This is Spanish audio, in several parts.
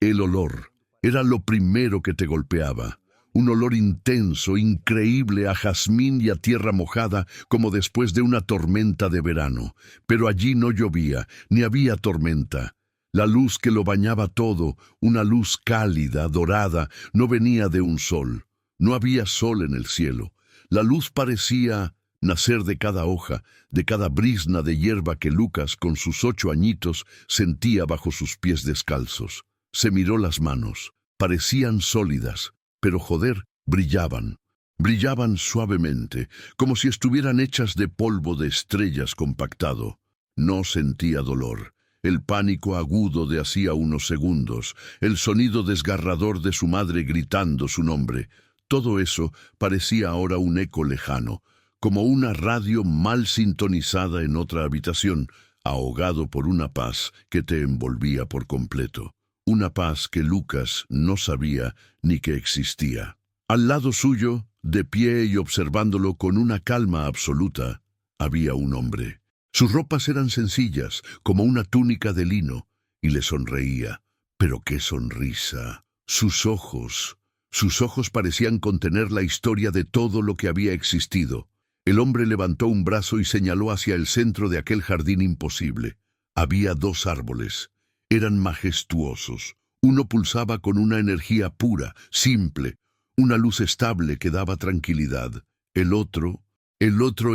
El olor era lo primero que te golpeaba. Un olor intenso, increíble, a jazmín y a tierra mojada, como después de una tormenta de verano. Pero allí no llovía, ni había tormenta. La luz que lo bañaba todo, una luz cálida, dorada, no venía de un sol. No había sol en el cielo. La luz parecía nacer de cada hoja, de cada brizna de hierba que Lucas, con sus 8 añitos, sentía bajo sus pies descalzos. Se miró las manos. Parecían sólidas, pero joder, brillaban. Brillaban suavemente, como si estuvieran hechas de polvo de estrellas compactado. No sentía dolor. El pánico agudo de hacía unos segundos, el sonido desgarrador de su madre gritando su nombre. Todo eso parecía ahora un eco lejano, como una radio mal sintonizada en otra habitación, ahogado por una paz que te envolvía por completo. Una paz que Lucas no sabía ni que existía. Al lado suyo, de pie y observándolo con una calma absoluta, había un hombre. Sus ropas eran sencillas, como una túnica de lino, y le sonreía. Pero qué sonrisa. Sus ojos parecían contener la historia de todo lo que había existido. El hombre levantó un brazo y señaló hacia el centro de aquel jardín imposible. Había 2 árboles. Eran majestuosos. Uno pulsaba con una energía pura, simple, una luz estable que daba tranquilidad. El otro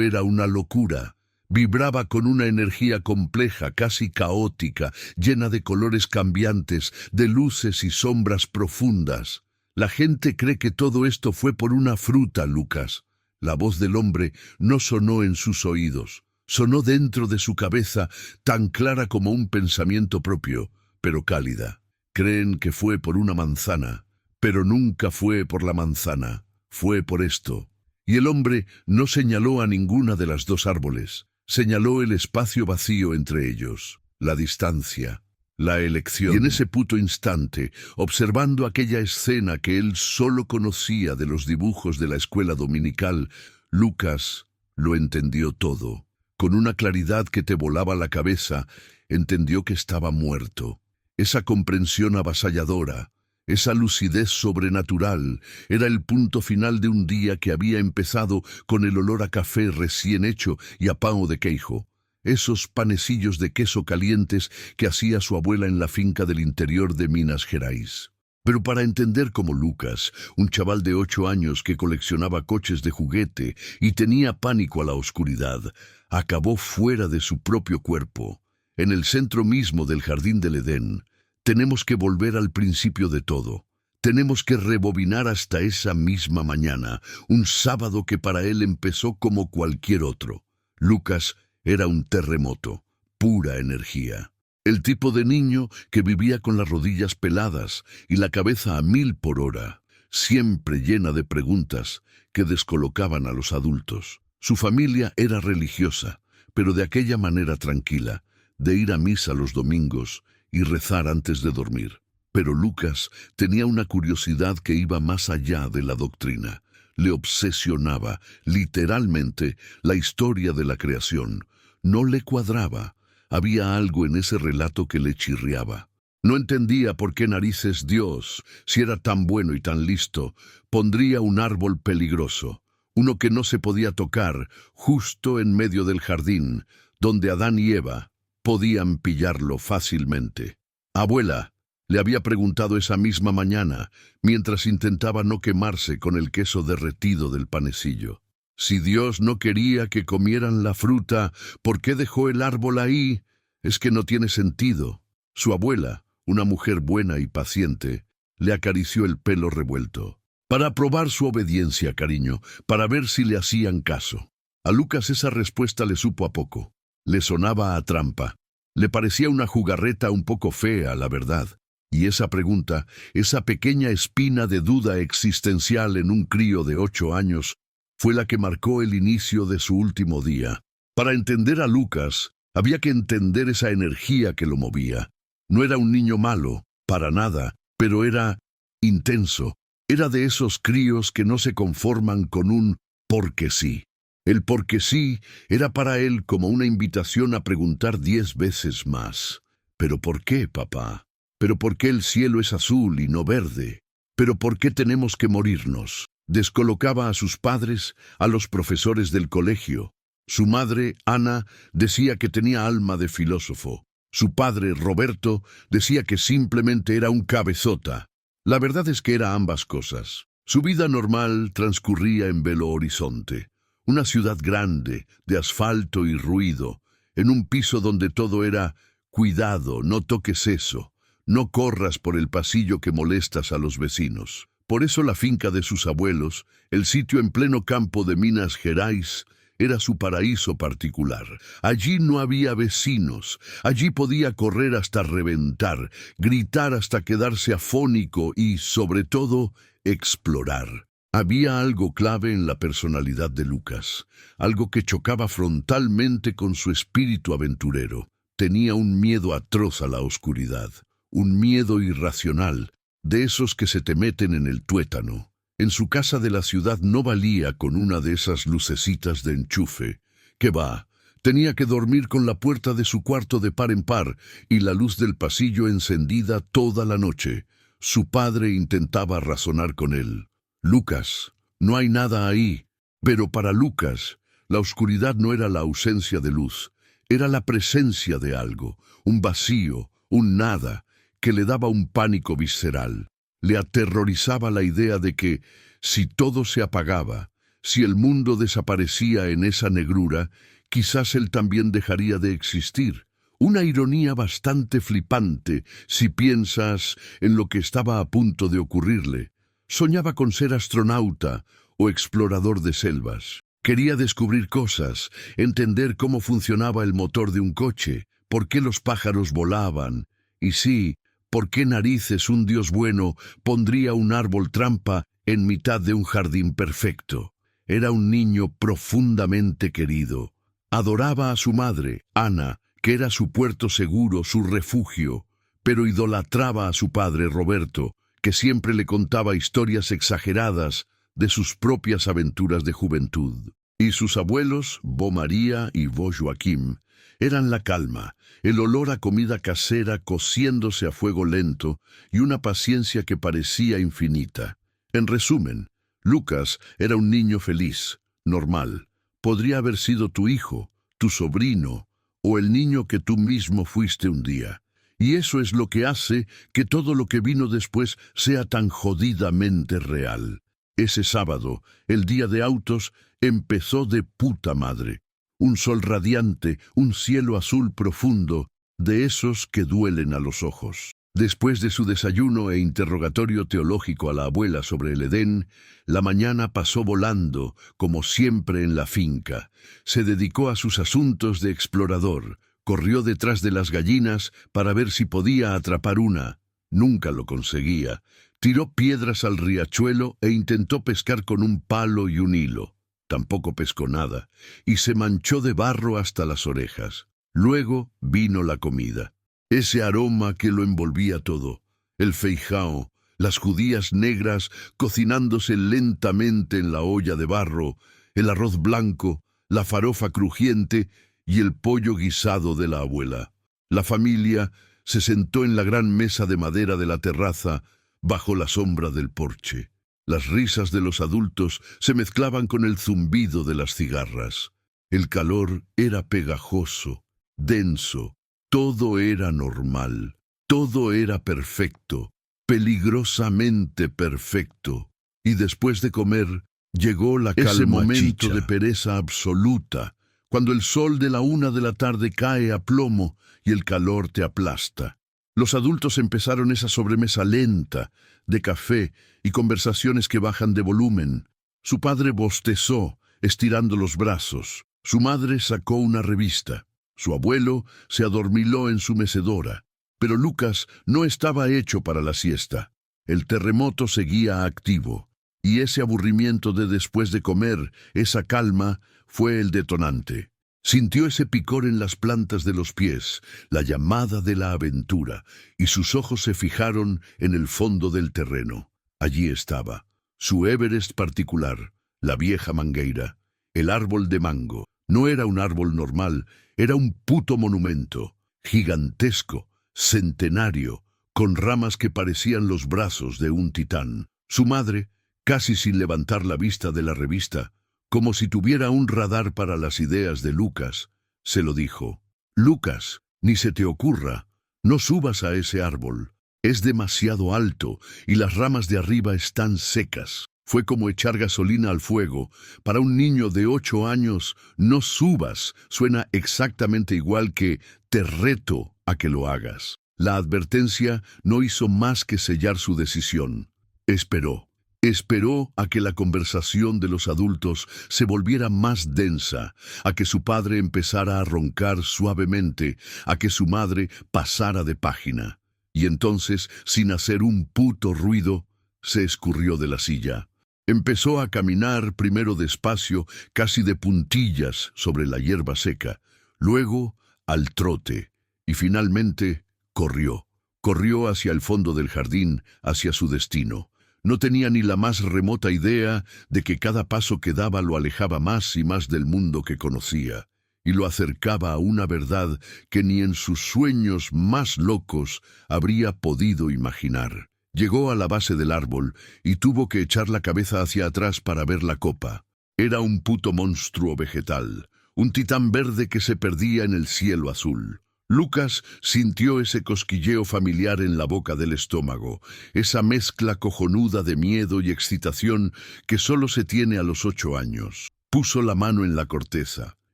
era una locura. Vibraba con una energía compleja, casi caótica, llena de colores cambiantes, de luces y sombras profundas. La gente cree que todo esto fue por una fruta, Lucas. La voz del hombre no sonó en sus oídos. Sonó dentro de su cabeza, tan clara como un pensamiento propio, pero cálida. Creen que fue por una manzana, pero nunca fue por la manzana, fue por esto. Y el hombre no señaló a ninguna de las 2 árboles, señaló el espacio vacío entre ellos, la distancia, la elección. Y en ese puto instante, observando aquella escena que él solo conocía de los dibujos de la escuela dominical, Lucas lo entendió todo. Con una claridad que te volaba la cabeza, entendió que estaba muerto. Esa comprensión avasalladora, esa lucidez sobrenatural, era el punto final de un día que había empezado con el olor a café recién hecho y a pão de queijo. Esos panecillos de queso calientes que hacía su abuela en la finca del interior de Minas Gerais. Pero para entender cómo Lucas, un chaval de 8 años que coleccionaba coches de juguete y tenía pánico a la oscuridad, acabó fuera de su propio cuerpo, en el centro mismo del jardín del Edén, tenemos que volver al principio de todo. Tenemos que rebobinar hasta esa misma mañana, un sábado que para él empezó como cualquier otro. Lucas era un terremoto, pura energía. El tipo de niño que vivía con las rodillas peladas y la cabeza a 1000 por hora, siempre llena de preguntas que descolocaban a los adultos. Su familia era religiosa, pero de aquella manera tranquila, de ir a misa los domingos y rezar antes de dormir. Pero Lucas tenía una curiosidad que iba más allá de la doctrina. Le obsesionaba, literalmente, la historia de la creación. No le cuadraba. Había algo en ese relato que le chirriaba. No entendía por qué narices Dios, si era tan bueno y tan listo, pondría un árbol peligroso, uno que no se podía tocar, justo en medio del jardín, donde Adán y Eva podían pillarlo fácilmente. Abuela, le había preguntado esa misma mañana, mientras intentaba no quemarse con el queso derretido del panecillo. Si Dios no quería que comieran la fruta, ¿por qué dejó el árbol ahí? Es que no tiene sentido. Su abuela, una mujer buena y paciente, le acarició el pelo revuelto. Para probar su obediencia, cariño, para ver si le hacían caso. A Lucas esa respuesta le supo a poco. Le sonaba a trampa. Le parecía una jugarreta un poco fea, la verdad. Y esa pregunta, esa pequeña espina de duda existencial en un crío de 8 años, fue la que marcó el inicio de su último día. Para entender a Lucas, había que entender esa energía que lo movía. No era un niño malo, para nada, pero era intenso. Era de esos críos que no se conforman con un porque sí. El porque sí era para él como una invitación a preguntar 10 veces más. ¿Pero por qué, papá? ¿Pero por qué el cielo es azul y no verde? ¿Pero por qué tenemos que morirnos? Descolocaba a sus padres, a los profesores del colegio. Su madre, Ana, decía que tenía alma de filósofo. Su padre, Roberto, decía que simplemente era un cabezota. La verdad es que era ambas cosas. Su vida normal transcurría en Belo Horizonte, una ciudad grande, de asfalto y ruido, en un piso donde todo era «cuidado, no toques eso, no corras por el pasillo que molestas a los vecinos». Por eso la finca de sus abuelos, el sitio en pleno campo de Minas Gerais, era su paraíso particular. Allí no había vecinos, allí podía correr hasta reventar, gritar hasta quedarse afónico y, sobre todo, explorar. Había algo clave en la personalidad de Lucas, algo que chocaba frontalmente con su espíritu aventurero. Tenía un miedo atroz a la oscuridad, un miedo irracional, de esos que se te meten en el tuétano. En su casa de la ciudad no valía con una de esas lucecitas de enchufe. ¿Qué va? Tenía que dormir con la puerta de su cuarto de par en par y la luz del pasillo encendida toda la noche. Su padre intentaba razonar con él. «Lucas, no hay nada ahí». Pero para Lucas, la oscuridad no era la ausencia de luz, era la presencia de algo, un vacío, un nada, que le daba un pánico visceral. Le aterrorizaba la idea de que, si todo se apagaba, si el mundo desaparecía en esa negrura, quizás él también dejaría de existir. Una ironía bastante flipante si piensas en lo que estaba a punto de ocurrirle. Soñaba con ser astronauta o explorador de selvas. Quería descubrir cosas, entender cómo funcionaba el motor de un coche, por qué los pájaros volaban, y sí, ¿por qué narices un Dios bueno pondría un árbol trampa en mitad de un jardín perfecto? Era un niño profundamente querido. Adoraba a su madre, Ana, que era su puerto seguro, su refugio, pero idolatraba a su padre, Roberto, que siempre le contaba historias exageradas de sus propias aventuras de juventud. Y sus abuelos, Bo María y Bo Joaquim, eran la calma, el olor a comida casera cociéndose a fuego lento y una paciencia que parecía infinita. En resumen, Lucas era un niño feliz, normal. Podría haber sido tu hijo, tu sobrino, o el niño que tú mismo fuiste un día. Y eso es lo que hace que todo lo que vino después sea tan jodidamente real. Ese sábado, el día de autos, empezó de puta madre. Un sol radiante, un cielo azul profundo, de esos que duelen a los ojos. Después de su desayuno e interrogatorio teológico a la abuela sobre el Edén, la mañana pasó volando, como siempre en la finca. Se dedicó a sus asuntos de explorador. Corrió detrás de las gallinas para ver si podía atrapar una. Nunca lo conseguía. Tiró piedras al riachuelo e intentó pescar con un palo y un hilo. Tampoco pescó nada, y se manchó de barro hasta las orejas. Luego vino la comida. Ese aroma que lo envolvía todo. El feijao, las judías negras cocinándose lentamente en la olla de barro, el arroz blanco, la farofa crujiente y el pollo guisado de la abuela. La familia se sentó en la gran mesa de madera de la terraza, bajo la sombra del porche. Las risas de los adultos se mezclaban con el zumbido de las cigarras. El calor era pegajoso, denso, todo era normal, todo era perfecto, peligrosamente perfecto. Y después de comer, llegó la calma. Ese momento de pereza absoluta, cuando el sol de la 1 de la tarde cae a plomo y el calor te aplasta. Los adultos empezaron esa sobremesa lenta, de café y conversaciones que bajan de volumen. Su padre bostezó, estirando los brazos. Su madre sacó una revista. Su abuelo se adormiló en su mecedora. Pero Lucas no estaba hecho para la siesta. El terremoto seguía activo. Y ese aburrimiento de después de comer, esa calma, fue el detonante. Sintió ese picor en las plantas de los pies, la llamada de la aventura, y sus ojos se fijaron en el fondo del terreno. Allí estaba, su Everest particular, la vieja mangueira, el árbol de mango. No era un árbol normal, era un puto monumento, gigantesco, centenario, con ramas que parecían los brazos de un titán. Su madre, casi sin levantar la vista de la revista, como si tuviera un radar para las ideas de Lucas, se lo dijo. Lucas, ni se te ocurra, no subas a ese árbol. Es demasiado alto y las ramas de arriba están secas. Fue como echar gasolina al fuego. Para un niño de 8 años, no subas. Suena exactamente igual que te reto a que lo hagas. La advertencia no hizo más que sellar su decisión. Esperó. Esperó a que la conversación de los adultos se volviera más densa, a que su padre empezara a roncar suavemente, a que su madre pasara de página. Y entonces, sin hacer un puto ruido, se escurrió de la silla. Empezó a caminar primero despacio, casi de puntillas sobre la hierba seca, luego al trote, y finalmente corrió. Corrió hacia el fondo del jardín, hacia su destino. No tenía ni la más remota idea de que cada paso que daba lo alejaba más y más del mundo que conocía, y lo acercaba a una verdad que ni en sus sueños más locos habría podido imaginar. Llegó a la base del árbol y tuvo que echar la cabeza hacia atrás para ver la copa. Era un puto monstruo vegetal, un titán verde que se perdía en el cielo azul. Lucas sintió ese cosquilleo familiar en la boca del estómago, esa mezcla cojonuda de miedo y excitación que solo se tiene a los 8 años. Puso la mano en la corteza.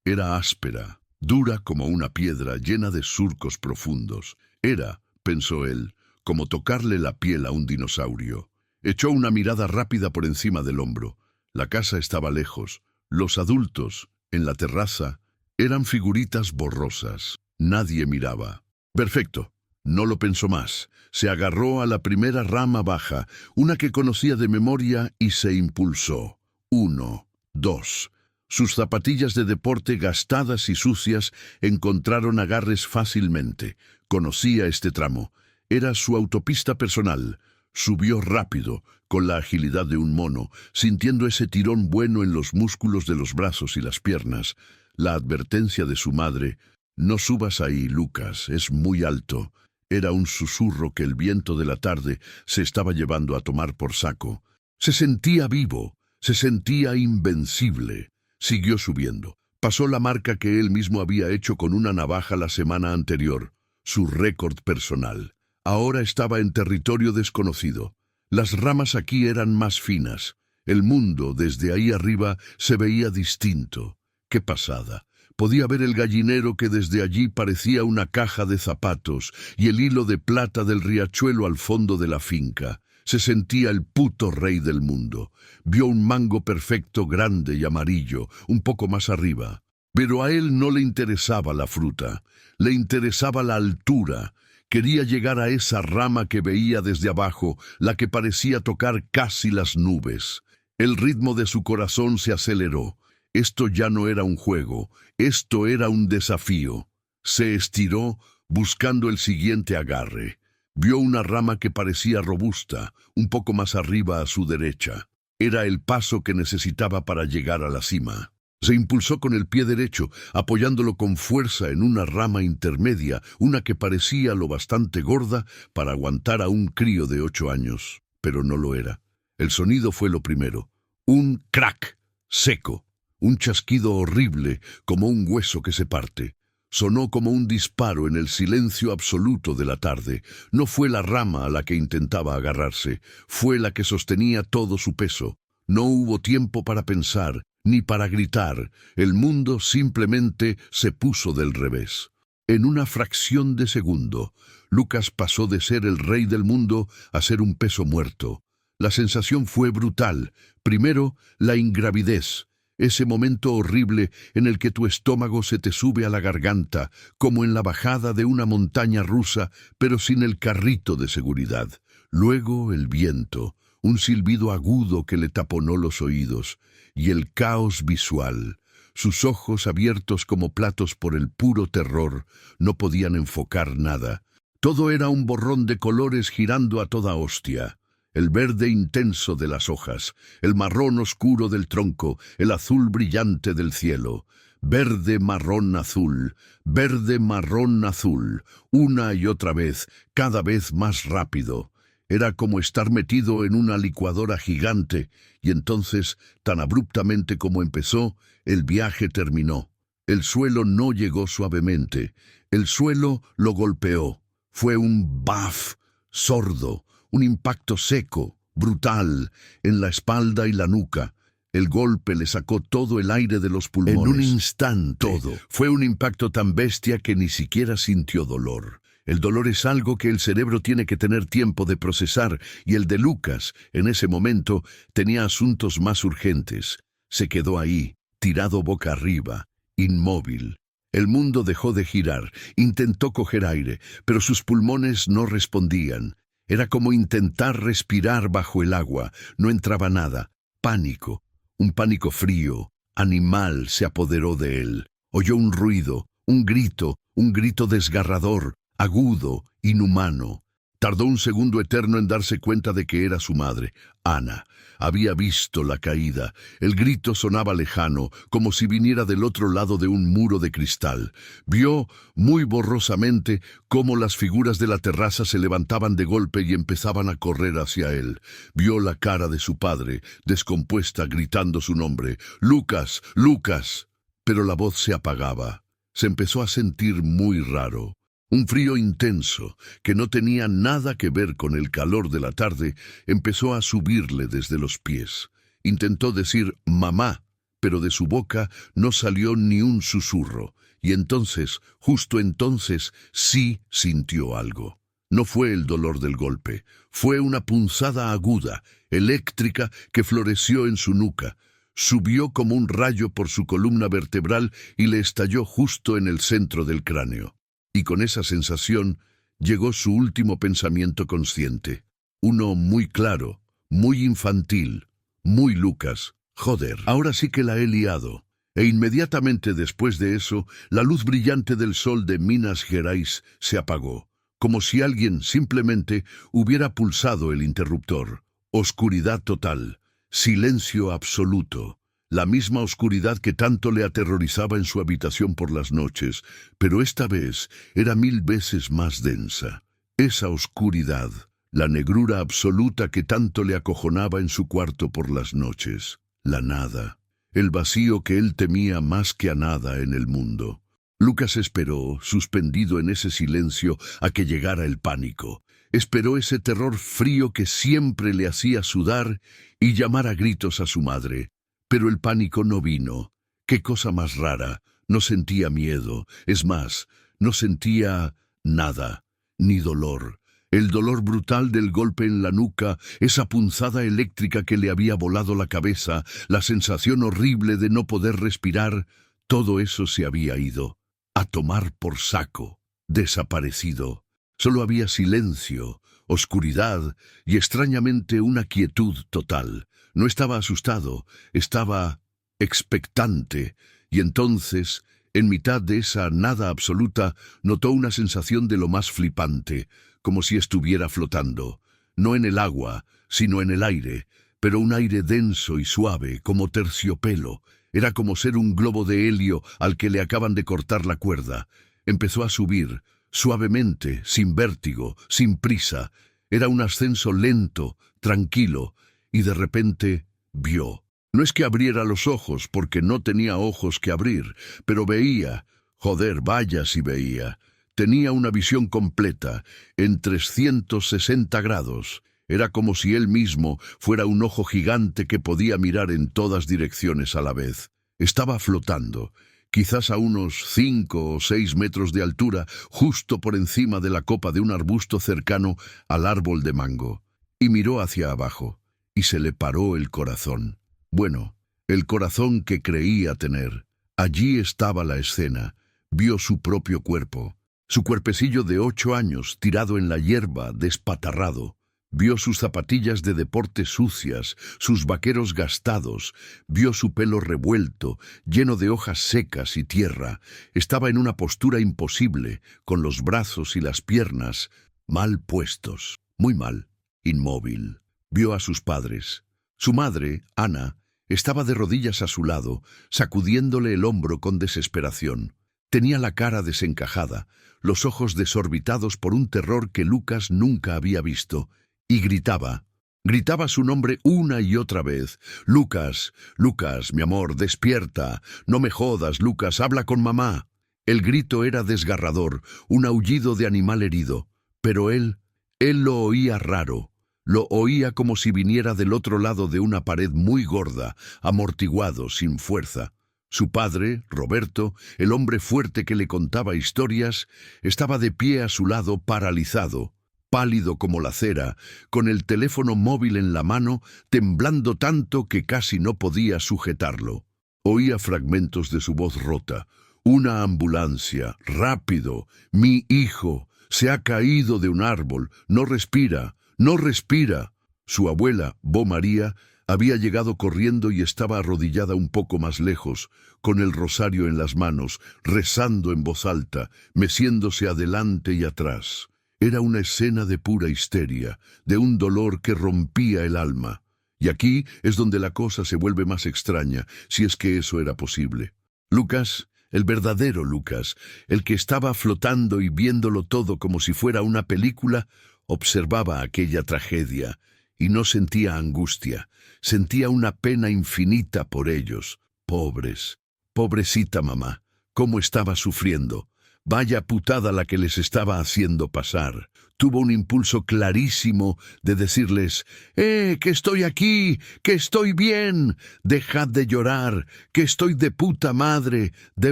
Era áspera, dura como una piedra llena de surcos profundos. Era, pensó él, como tocarle la piel a un dinosaurio. Echó una mirada rápida por encima del hombro. La casa estaba lejos. Los adultos, en la terraza, eran figuritas borrosas. Nadie miraba. Perfecto. No lo pensó más. Se agarró a la primera rama baja, una que conocía de memoria, y se impulsó. 1, 2. Sus zapatillas de deporte gastadas y sucias encontraron agarres fácilmente. Conocía este tramo. Era su autopista personal. Subió rápido, con la agilidad de un mono, sintiendo ese tirón bueno en los músculos de los brazos y las piernas. La advertencia de su madre: «No subas ahí, Lucas, es muy alto», era un susurro que el viento de la tarde se estaba llevando a tomar por saco. Se sentía vivo, se sentía invencible. Siguió subiendo. Pasó la marca que él mismo había hecho con una navaja la semana anterior, su récord personal. Ahora estaba en territorio desconocido. Las ramas aquí eran más finas. El mundo, desde ahí arriba, se veía distinto. ¡Qué pasada! Podía ver el gallinero que desde allí parecía una caja de zapatos y el hilo de plata del riachuelo al fondo de la finca. Se sentía el puto rey del mundo. Vio un mango perfecto, grande y amarillo, un poco más arriba. Pero a él no le interesaba la fruta, le interesaba la altura. Quería llegar a esa rama que veía desde abajo, la que parecía tocar casi las nubes. El ritmo de su corazón se aceleró. Esto ya no era un juego, esto era un desafío. Se estiró buscando el siguiente agarre. Vio una rama que parecía robusta, un poco más arriba a su derecha. Era el paso que necesitaba para llegar a la cima. Se impulsó con el pie derecho, apoyándolo con fuerza en una rama intermedia, una que parecía lo bastante gorda para aguantar a un crío de 8 años, pero no lo era. El sonido fue lo primero. Un crack seco. Un chasquido horrible, como un hueso que se parte. Sonó como un disparo en el silencio absoluto de la tarde. No fue la rama a la que intentaba agarrarse, fue la que sostenía todo su peso. No hubo tiempo para pensar, ni para gritar. El mundo simplemente se puso del revés. En una fracción de segundo, Lucas pasó de ser el rey del mundo a ser un peso muerto. La sensación fue brutal. Primero, la ingravidez. Ese momento horrible en el que tu estómago se te sube a la garganta, como en la bajada de una montaña rusa, pero sin el carrito de seguridad. Luego el viento, un silbido agudo que le taponó los oídos, y el caos visual. Sus ojos, abiertos como platos por el puro terror, no podían enfocar nada. Todo era un borrón de colores girando a toda hostia. El verde intenso de las hojas, el marrón oscuro del tronco, el azul brillante del cielo. verde, marrón, azul, verde, marrón, azul, una y otra vez, cada vez más rápido. Era como estar metido en una licuadora gigante, y entonces, tan abruptamente como empezó, el viaje terminó. El suelo no llegó suavemente, el suelo lo golpeó. Fue un baf sordo, un impacto seco, brutal, en la espalda y la nuca. El golpe le sacó todo el aire de los pulmones. En un instante, todo. Fue un impacto tan bestia que ni siquiera sintió dolor. El dolor es algo que el cerebro tiene que tener tiempo de procesar, y el de Lucas, en ese momento, tenía asuntos más urgentes. Se quedó ahí, tirado boca arriba, inmóvil. El mundo dejó de girar, intentó coger aire, pero sus pulmones no respondían. Era como intentar respirar bajo el agua, no entraba nada. Pánico, un pánico frío, animal se apoderó de él. Oyó un ruido, un grito desgarrador, agudo, inhumano. Tardó un segundo eterno en darse cuenta de que era su madre, Ana. Había visto la caída. El grito sonaba lejano, como si viniera del otro lado de un muro de cristal. Vio, muy borrosamente, cómo las figuras de la terraza se levantaban de golpe y empezaban a correr hacia él. Vio la cara de su padre, descompuesta, gritando su nombre. «¡Lucas! ¡Lucas!». Pero la voz se apagaba. Se empezó a sentir muy raro. Un frío intenso, que no tenía nada que ver con el calor de la tarde, empezó a subirle desde los pies. Intentó decir «mamá», pero de su boca no salió ni un susurro, y entonces, justo entonces, sí sintió algo. No fue el dolor del golpe, fue una punzada aguda, eléctrica, que floreció en su nuca. Subió como un rayo por su columna vertebral y le estalló justo en el centro del cráneo. Y con esa sensación llegó su último pensamiento consciente. Uno muy claro, muy infantil, muy Lucas. Joder, ahora sí que la he liado. E inmediatamente después de eso, la luz brillante del sol de Minas Gerais se apagó, como si alguien simplemente hubiera pulsado el interruptor. Oscuridad total, silencio absoluto. La misma oscuridad que tanto le aterrorizaba en su habitación por las noches, pero esta vez era 1000 veces más densa. Esa oscuridad, la negrura absoluta que tanto le acojonaba en su cuarto por las noches. La nada, el vacío que él temía más que a nada en el mundo. Lucas esperó, suspendido en ese silencio, a que llegara el pánico. Esperó ese terror frío que siempre le hacía sudar y llamar a gritos a su madre. Pero el pánico no vino. Qué cosa más rara. No sentía miedo. Es más, no sentía nada, ni dolor. El dolor brutal del golpe en la nuca, esa punzada eléctrica que le había volado la cabeza, la sensación horrible de no poder respirar, todo eso se había ido. A tomar por saco. Desaparecido. Solo había silencio, oscuridad y extrañamente una quietud total. No estaba asustado, estaba expectante, y entonces, en mitad de esa nada absoluta, notó una sensación de lo más flipante, como si estuviera flotando, no en el agua, sino en el aire, pero un aire denso y suave, como terciopelo. Era como ser un globo de helio al que le acaban de cortar la cuerda. Empezó a subir, suavemente, sin vértigo, sin prisa. Era un ascenso lento, tranquilo, y de repente vio. No es que abriera los ojos, porque no tenía ojos que abrir, pero veía. Joder, vaya si veía. Tenía una visión completa, en 360 grados. Era como si él mismo fuera un ojo gigante que podía mirar en todas direcciones a la vez. Estaba flotando, quizás a unos 5 o 6 metros de altura, justo por encima de la copa de un arbusto cercano al árbol de mango, y miró hacia abajo. Y se le paró el corazón. Bueno, el corazón que creía tener. Allí estaba la escena. Vio su propio cuerpo. Su cuerpecillo de 8 años, tirado en la hierba, despatarrado. Vio sus zapatillas de deporte sucias, sus vaqueros gastados. Vio su pelo revuelto, lleno de hojas secas y tierra. Estaba en una postura imposible, con los brazos y las piernas mal puestos. Muy mal. Inmóvil. Vio a sus padres. Su madre, Ana, Estaba de rodillas a su lado, sacudiéndole el hombro con desesperación. Tenía la cara desencajada, los ojos desorbitados por un terror que Lucas nunca había visto, y gritaba. Gritaba su nombre una y otra vez. «Lucas, Lucas, mi amor, despierta. No me jodas, Lucas, habla con mamá». El grito era desgarrador, un aullido de animal herido. Pero él lo oía raro. Lo oía como si viniera del otro lado de una pared muy gorda, amortiguado, sin fuerza. Su padre, Roberto, el hombre fuerte que le contaba historias, estaba de pie a su lado, paralizado, pálido como la cera, con el teléfono móvil en la mano, temblando tanto que casi no podía sujetarlo. Oía fragmentos de su voz rota. «Una ambulancia, rápido, mi hijo, se ha caído de un árbol, no respira, no respira». Su abuela, Bo María, había llegado corriendo y estaba arrodillada un poco más lejos, con el rosario en las manos, rezando en voz alta, meciéndose adelante y atrás. Era una escena de pura histeria, de un dolor que rompía el alma. Y aquí es donde la cosa se vuelve más extraña, si es que eso era posible. Lucas, el verdadero Lucas, el que estaba flotando y viéndolo todo como si fuera una película, observaba aquella tragedia y no sentía angustia, sentía una pena infinita por ellos. Pobres, pobrecita mamá, cómo estaba sufriendo. Vaya putada la que les estaba haciendo pasar. Tuvo un impulso clarísimo de decirles: que estoy aquí, que estoy bien, dejad de llorar, que estoy de puta madre, de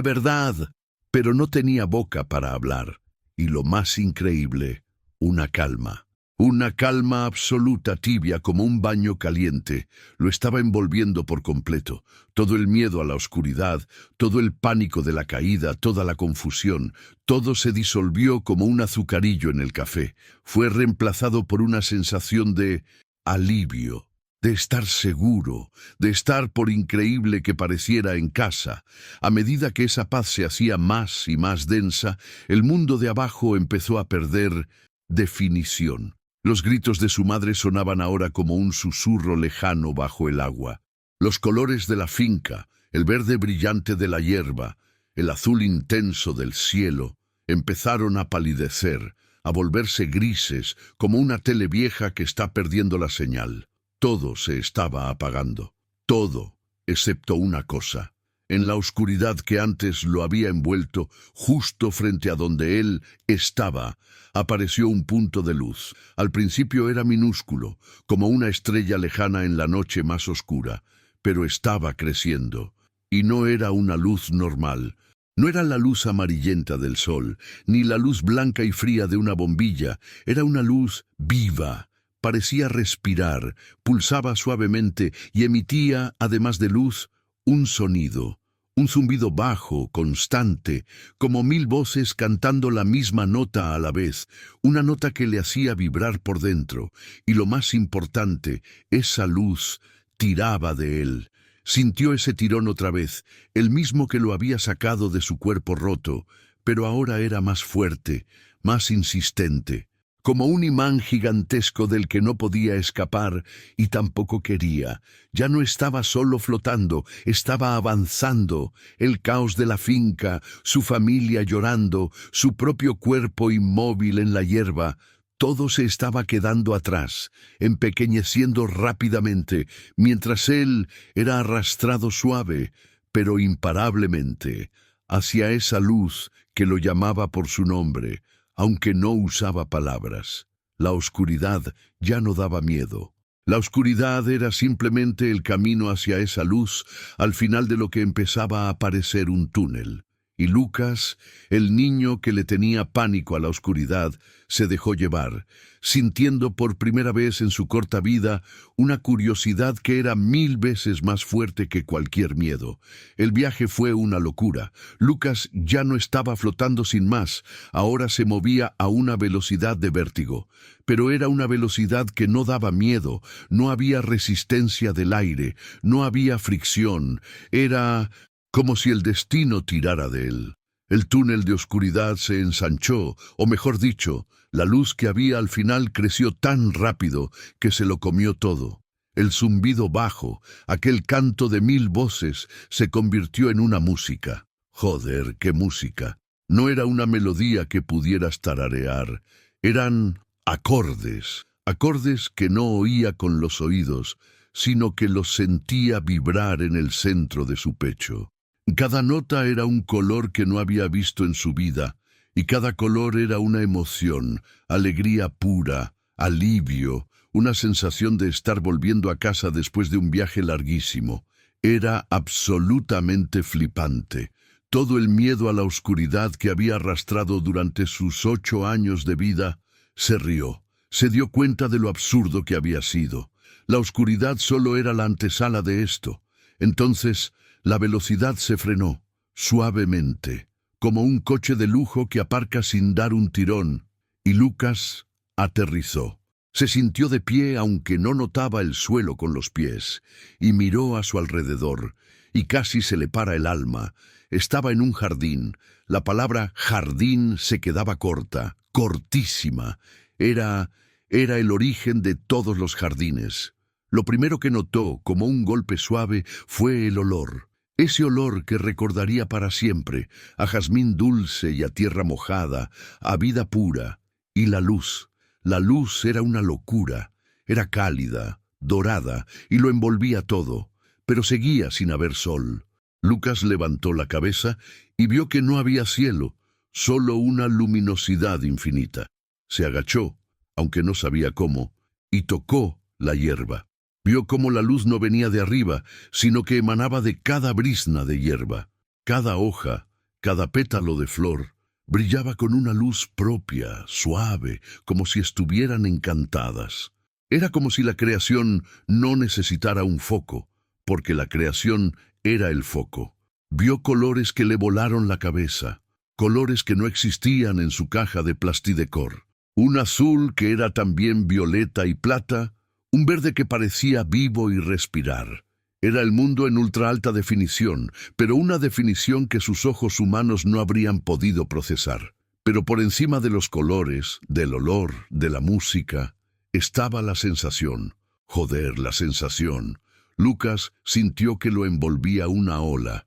verdad». Pero no tenía boca para hablar. Y lo más increíble, una calma. Una calma absoluta, tibia como un baño caliente, lo estaba envolviendo por completo. Todo el miedo a la oscuridad, todo el pánico de la caída, toda la confusión, todo se disolvió como un azucarillo en el café. Fue reemplazado por una sensación de alivio, de estar seguro, de estar, por increíble que pareciera, en casa. A medida que esa paz se hacía más y más densa, el mundo de abajo empezó a perder definición. Los gritos de su madre sonaban ahora como un susurro lejano bajo el agua. Los colores de la finca, el verde brillante de la hierba, el azul intenso del cielo, empezaron a palidecer, a volverse grises, como una tele vieja que está perdiendo la señal. Todo se estaba apagando. Todo, excepto una cosa. En la oscuridad que antes lo había envuelto, justo frente a donde él estaba, apareció un punto de luz. Al principio era minúsculo, como una estrella lejana en la noche más oscura, pero estaba creciendo. Y no era una luz normal. No era la luz amarillenta del sol, ni la luz blanca y fría de una bombilla. Era una luz viva. Parecía respirar, pulsaba suavemente y emitía, además de luz, un sonido. Un zumbido bajo, constante, como 1000 voces cantando la misma nota a la vez, una nota que le hacía vibrar por dentro, y lo más importante, esa luz tiraba de él. Sintió ese tirón otra vez, el mismo que lo había sacado de su cuerpo roto, pero ahora era más fuerte, más insistente. Como un imán gigantesco del que no podía escapar y tampoco quería. Ya no estaba solo flotando, estaba avanzando. El caos de la finca, su familia llorando, su propio cuerpo inmóvil en la hierba, todo se estaba quedando atrás, empequeñeciendo rápidamente, mientras él era arrastrado suave, pero imparablemente, hacia esa luz que lo llamaba por su nombre, aunque no usaba palabras. La oscuridad ya no daba miedo. La oscuridad era simplemente el camino hacia esa luz, al final de lo que empezaba a parecer un túnel. Y Lucas, el niño que le tenía pánico a la oscuridad, se dejó llevar, sintiendo por primera vez en su corta vida una curiosidad que era 1000 veces más fuerte que cualquier miedo. El viaje fue una locura. Lucas ya no estaba flotando sin más, ahora se movía a una velocidad de vértigo. Pero era una velocidad que no daba miedo, no había resistencia del aire, no había fricción, era como si el destino tirara de él. El túnel de oscuridad se ensanchó, o mejor dicho, la luz que había al final creció tan rápido que se lo comió todo. El zumbido bajo, aquel canto de 1000 voces, se convirtió en una música. Joder, qué música. No era una melodía que pudieras tararear. Eran acordes, acordes que no oía con los oídos, sino que los sentía vibrar en el centro de su pecho. Cada nota era un color que no había visto en su vida, y cada color era una emoción, alegría pura, alivio, una sensación de estar volviendo a casa después de un viaje larguísimo. Era absolutamente flipante. Todo el miedo a la oscuridad que había arrastrado durante sus 8 años de vida se rió. Se dio cuenta de lo absurdo que había sido. La oscuridad solo era la antesala de esto. Entonces, la velocidad se frenó, suavemente, como un coche de lujo que aparca sin dar un tirón, y Lucas aterrizó. Se sintió de pie aunque no notaba el suelo con los pies, y miró a su alrededor, y casi se le para el alma. Estaba en un jardín. La palabra jardín se quedaba corta, cortísima. Era el origen de todos los jardines. Lo primero que notó, como un golpe suave, fue el olor. Ese olor que recordaría para siempre, a jazmín dulce y a tierra mojada, a vida pura. Y la luz. La luz era una locura. Era cálida, dorada, y lo envolvía todo. Pero seguía sin haber sol. Lucas levantó la cabeza y vio que no había cielo, solo una luminosidad infinita. Se agachó, aunque no sabía cómo, y tocó la hierba. Vio cómo la luz no venía de arriba, sino que emanaba de cada brizna de hierba. Cada hoja, cada pétalo de flor, brillaba con una luz propia, suave, como si estuvieran encantadas. Era como si la creación no necesitara un foco, porque la creación era el foco. Vio colores que le volaron la cabeza, colores que no existían en su caja de plastidecor. Un azul que era también violeta y plata, un verde que parecía vivo y respirar. Era el mundo en ultra alta definición, pero una definición que sus ojos humanos no habrían podido procesar. Pero por encima de los colores, del olor, de la música, estaba la sensación. Joder, la sensación. Lucas sintió que lo envolvía una ola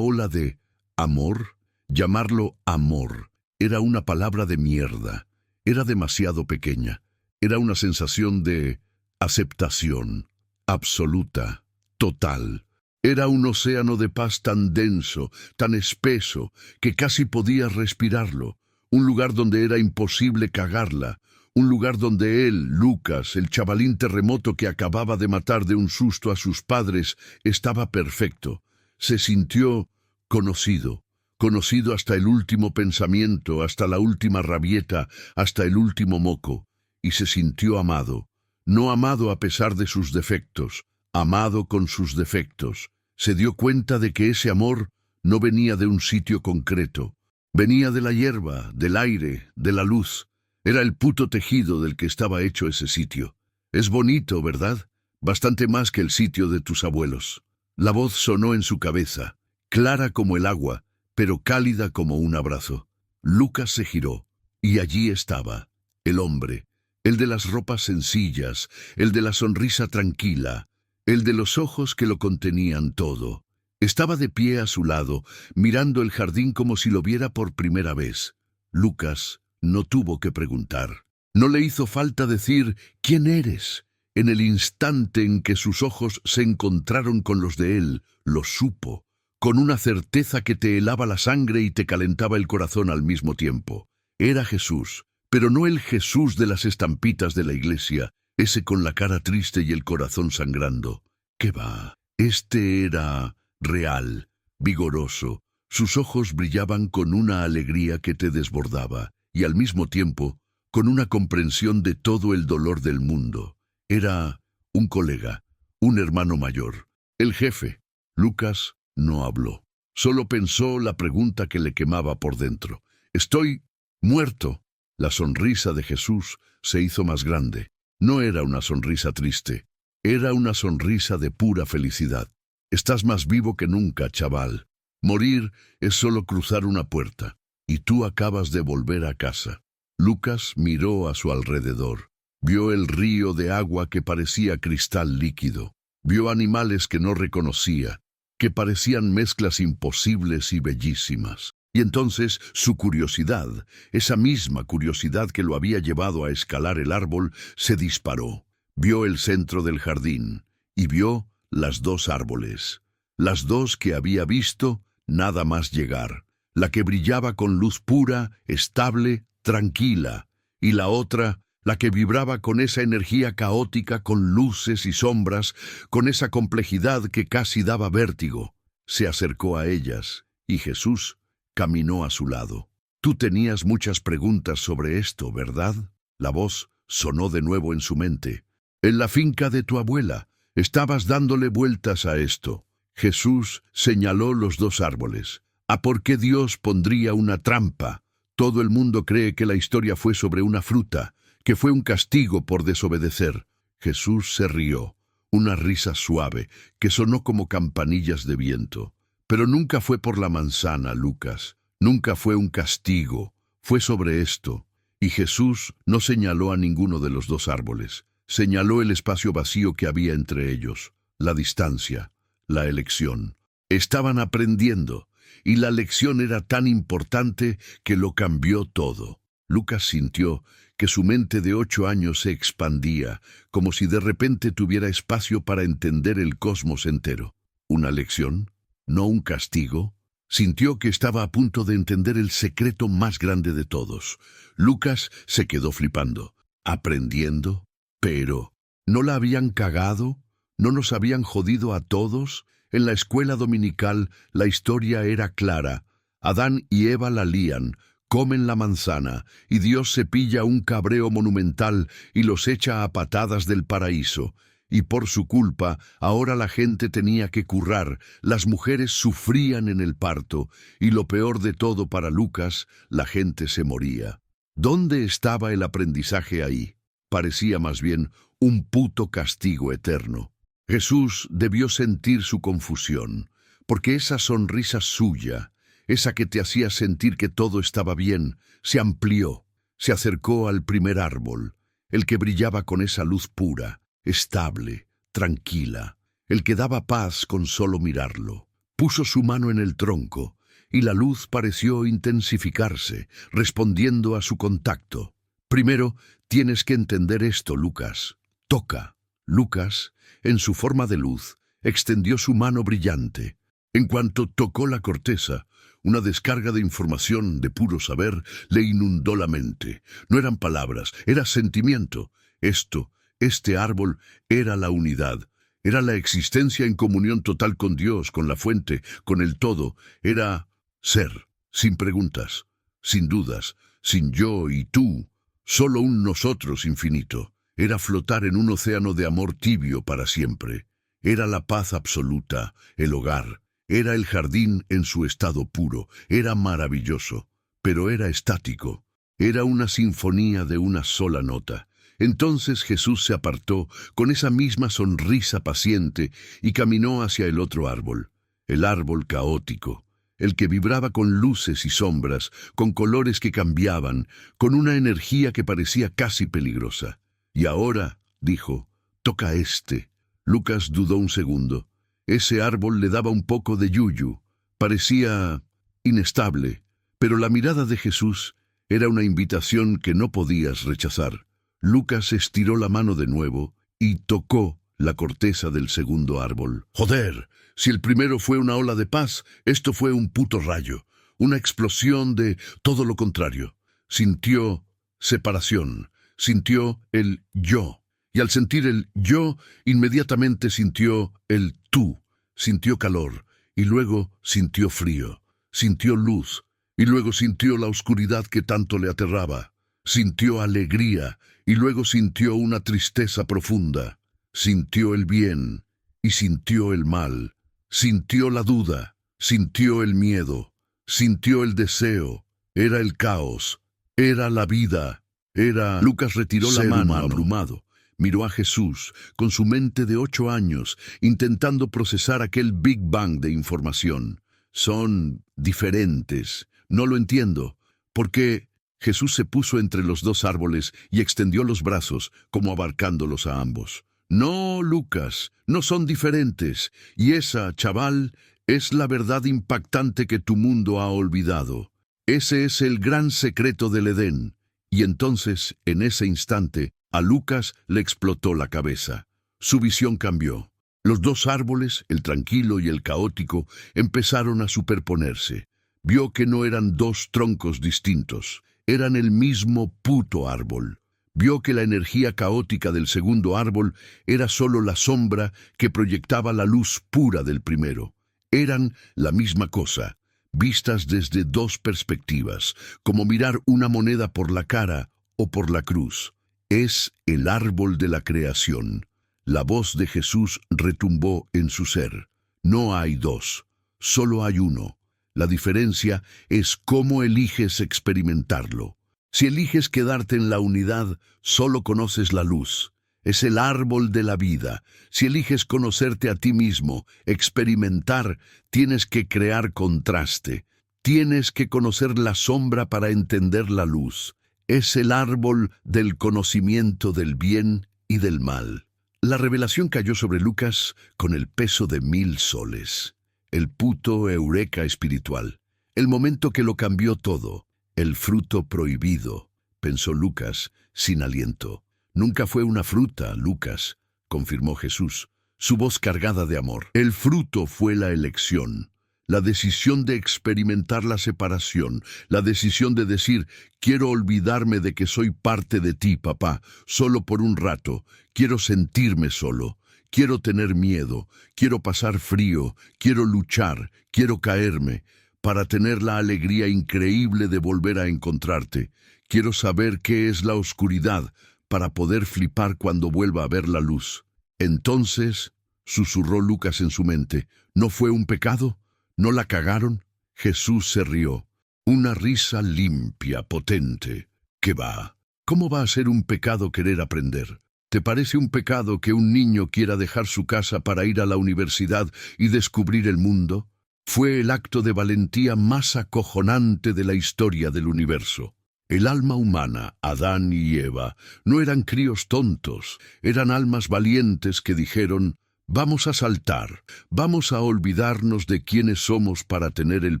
de amor. Llamarlo amor era una palabra de mierda. Era demasiado pequeña. Era una sensación de aceptación, absoluta, total. Era un océano de paz tan denso, tan espeso, que casi podías respirarlo. Un lugar donde era imposible cagarla. Un lugar donde él, Lucas, el chavalín terremoto que acababa de matar de un susto a sus padres, estaba perfecto. Se sintió conocido. Conocido hasta el último pensamiento, hasta la última rabieta, hasta el último moco. Y se sintió amado. No amado a pesar de sus defectos, amado con sus defectos. Se dio cuenta de que ese amor no venía de un sitio concreto. Venía de la hierba, del aire, de la luz. Era el puto tejido del que estaba hecho ese sitio. Es bonito, ¿verdad? Bastante más que el sitio de tus abuelos. La voz sonó en su cabeza, clara como el agua, pero cálida como un abrazo. Lucas se giró, y allí estaba, el hombre, el de las ropas sencillas, el de la sonrisa tranquila, el de los ojos que lo contenían todo. Estaba de pie a su lado, mirando el jardín como si lo viera por primera vez. Lucas no tuvo que preguntar. No le hizo falta decir «¿Quién eres?». En el instante en que sus ojos se encontraron con los de él, lo supo, con una certeza que te helaba la sangre y te calentaba el corazón al mismo tiempo. Era Jesús, pero no el Jesús de las estampitas de la iglesia, ese con la cara triste y el corazón sangrando. ¿Qué va? Este era real, vigoroso. Sus ojos brillaban con una alegría que te desbordaba, y al mismo tiempo, con una comprensión de todo el dolor del mundo. Era un colega, un hermano mayor, el jefe. Lucas no habló. Solo pensó la pregunta que le quemaba por dentro. «Estoy muerto». La sonrisa de Jesús se hizo más grande. No era una sonrisa triste. Era una sonrisa de pura felicidad. «Estás más vivo que nunca, chaval. Morir es solo cruzar una puerta. Y tú acabas de volver a casa». Lucas miró a su alrededor. Vio el río de agua que parecía cristal líquido. Vio animales que no reconocía, que parecían mezclas imposibles y bellísimas. Y entonces su curiosidad, esa misma curiosidad que lo había llevado a escalar el árbol, se disparó. Vio el centro del jardín y vio las dos árboles. Las dos que había visto nada más llegar. La que brillaba con luz pura, estable, tranquila, y la otra, la que vibraba con esa energía caótica, con luces y sombras, con esa complejidad que casi daba vértigo. Se acercó a ellas, y Jesús caminó a su lado. Tú tenías muchas preguntas sobre esto, ¿verdad? La voz sonó de nuevo en su mente. En la finca de tu abuela, estabas dándole vueltas a esto. Jesús señaló los dos árboles. ¿A por qué Dios pondría una trampa? Todo el mundo cree que la historia fue sobre una fruta, que fue un castigo por desobedecer. Jesús se rió, una risa suave, que sonó como campanillas de viento. Pero nunca fue por la manzana, Lucas. Nunca fue un castigo. Fue sobre esto. Y Jesús no señaló a ninguno de los dos árboles. Señaló el espacio vacío que había entre ellos, la distancia, la elección. Estaban aprendiendo, y la lección era tan importante que lo cambió todo. Lucas sintió que su mente de 8 años se expandía, como si de repente tuviera espacio para entender el cosmos entero. ¿Una lección? ¿No un castigo? Sintió que estaba a punto de entender el secreto más grande de todos. Lucas se quedó flipando. ¿Aprendiendo? Pero, ¿no la habían cagado? ¿No nos habían jodido a todos? En la escuela dominical la historia era clara. Adán y Eva la lían, comen la manzana, y Dios se pilla un cabreo monumental y los echa a patadas del paraíso. Y por su culpa, ahora la gente tenía que currar, las mujeres sufrían en el parto, y lo peor de todo para Lucas, la gente se moría. ¿Dónde estaba el aprendizaje ahí? Parecía más bien un puto castigo eterno. Jesús debió sentir su confusión, porque esa sonrisa suya, esa que te hacía sentir que todo estaba bien, se amplió, se acercó al primer árbol, el que brillaba con esa luz pura, estable, tranquila, el que daba paz con solo mirarlo. Puso su mano en el tronco, y la luz pareció intensificarse, respondiendo a su contacto. Primero, tienes que entender esto, Lucas. Toca. Lucas, en su forma de luz, extendió su mano brillante. En cuanto tocó la corteza, una descarga de información, de puro saber, le inundó la mente. No eran palabras, era sentimiento. Este árbol era la unidad, era la existencia en comunión total con Dios, con la fuente, con el todo. Era ser, sin preguntas, sin dudas, sin yo y tú, solo un nosotros infinito. Era flotar en un océano de amor tibio para siempre. Era la paz absoluta, el hogar. Era el jardín en su estado puro. Era maravilloso, pero era estático. Era una sinfonía de una sola nota. Entonces Jesús se apartó con esa misma sonrisa paciente y caminó hacia el otro árbol, el árbol caótico, el que vibraba con luces y sombras, con colores que cambiaban, con una energía que parecía casi peligrosa. Y ahora, dijo, toca este. Lucas dudó un segundo. Ese árbol le daba un poco de yuyu, parecía inestable, pero la mirada de Jesús era una invitación que no podías rechazar. Lucas estiró la mano de nuevo y tocó la corteza del segundo árbol. Joder, si el primero fue una ola de paz, esto fue un puto rayo, una explosión de todo lo contrario. Sintió separación, sintió el yo, y al sentir el yo, inmediatamente sintió el tú, sintió calor, y luego sintió frío, sintió luz, y luego sintió la oscuridad que tanto le aterraba, sintió alegría, y luego sintió una tristeza profunda, sintió el bien, y sintió el mal, sintió la duda, sintió el miedo, sintió el deseo, era el caos, era la vida, era... Lucas retiró la mano abrumado. Miró a Jesús, con su mente de 8 años, intentando procesar aquel Big Bang de información. Son diferentes. No lo entiendo. ¿Por qué? Jesús se puso entre los dos árboles y extendió los brazos, como abarcándolos a ambos. No, Lucas, no son diferentes, y esa, chaval, es la verdad impactante que tu mundo ha olvidado. Ese es el gran secreto del Edén. Y entonces, en ese instante, a Lucas le explotó la cabeza. Su visión cambió. Los dos árboles, el tranquilo y el caótico, empezaron a superponerse. Vio que no eran dos troncos distintos, eran el mismo puto árbol. Vio que la energía caótica del segundo árbol era solo la sombra que proyectaba la luz pura del primero. Eran la misma cosa, vistas desde dos perspectivas, como mirar una moneda por la cara o por la cruz. Es el árbol de la creación. La voz de Jesús retumbó en su ser. No hay dos, solo hay uno. La diferencia es cómo eliges experimentarlo. Si eliges quedarte en la unidad, solo conoces la luz. Es el árbol de la vida. Si eliges conocerte a ti mismo, experimentar, tienes que crear contraste. Tienes que conocer la sombra para entender la luz. Es el árbol del conocimiento del bien y del mal. La revelación cayó sobre Lucas con el peso de 1000 soles. El puto eureka espiritual. El momento que lo cambió todo. El fruto prohibido, pensó Lucas, sin aliento. Nunca fue una fruta, Lucas, confirmó Jesús, su voz cargada de amor. El fruto fue la elección, la decisión de experimentar la separación, la decisión de decir, quiero olvidarme de que soy parte de ti, papá, solo por un rato, quiero sentirme solo. Quiero tener miedo, quiero pasar frío, quiero luchar, quiero caerme, para tener la alegría increíble de volver a encontrarte. Quiero saber qué es la oscuridad, para poder flipar cuando vuelva a ver la luz. Entonces, susurró Lucas en su mente, ¿no fue un pecado? ¿No la cagaron? Jesús se rió. Una risa limpia, potente. ¿Qué va? ¿Cómo va a ser un pecado querer aprender? ¿Te parece un pecado que un niño quiera dejar su casa para ir a la universidad y descubrir el mundo? Fue el acto de valentía más acojonante de la historia del universo. El alma humana, Adán y Eva, no eran críos tontos, eran almas valientes que dijeron, vamos a saltar, vamos a olvidarnos de quiénes somos para tener el